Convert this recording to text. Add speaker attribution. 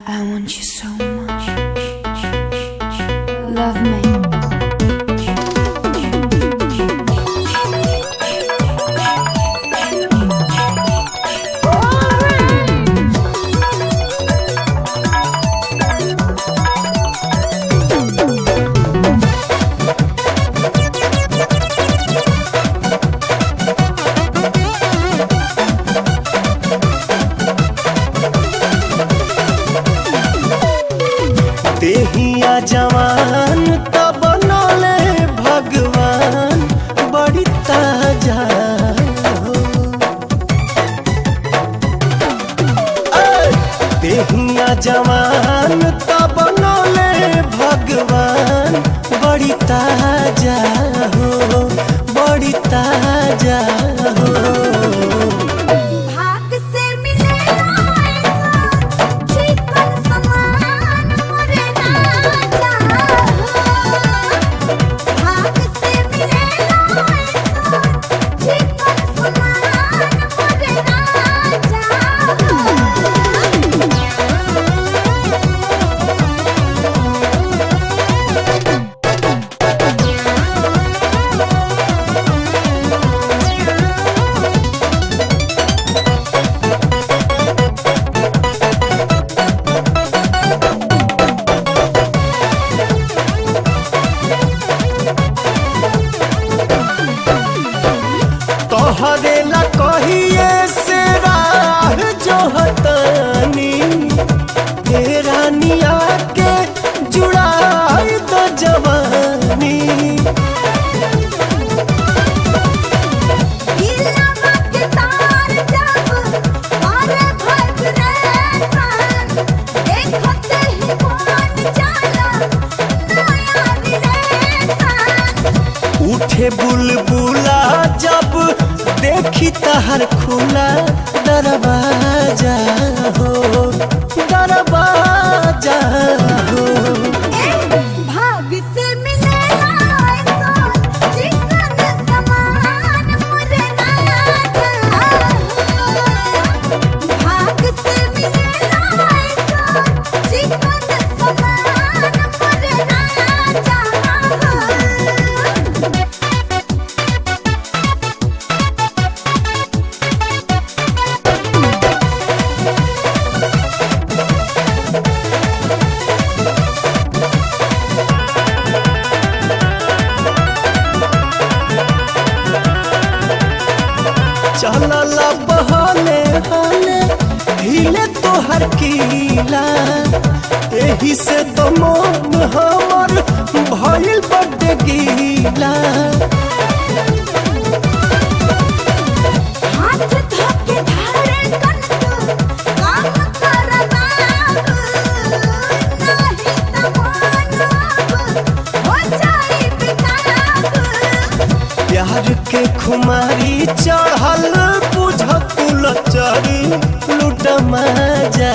Speaker 1: I want you so much. Love me.
Speaker 2: देहिया जवान तब बनले भगवान बड़ी ताजा हो। देहिया जवान तब बनले भगवान बड़ी ताजा हो, बड़ी ताजा हो। तोहरेला कहिए से राह जो हतानी हे रानिया के जुड़ाई तो जवानी। उठे बुलबुला जब देखी तहर खुला दरवाजा हो, दरवाजा हो।
Speaker 3: भाग से मिलेला ऐसा चिकन समान मोरे राजा हो। भाग से मिलेला ऐसा चिकन समान मोरे राजा हो।
Speaker 2: चलला बहले हले हिले तोहर कीला, एही से तो मन हमर भइल बड्डे गीला।
Speaker 3: हाथ धोके धारे कन तू काम कर बाबू, नहीं त मानब हो जाई बेकाबू।
Speaker 2: प्यार के खुमारी चढ़ल बुझ कुल चरी लूट मजा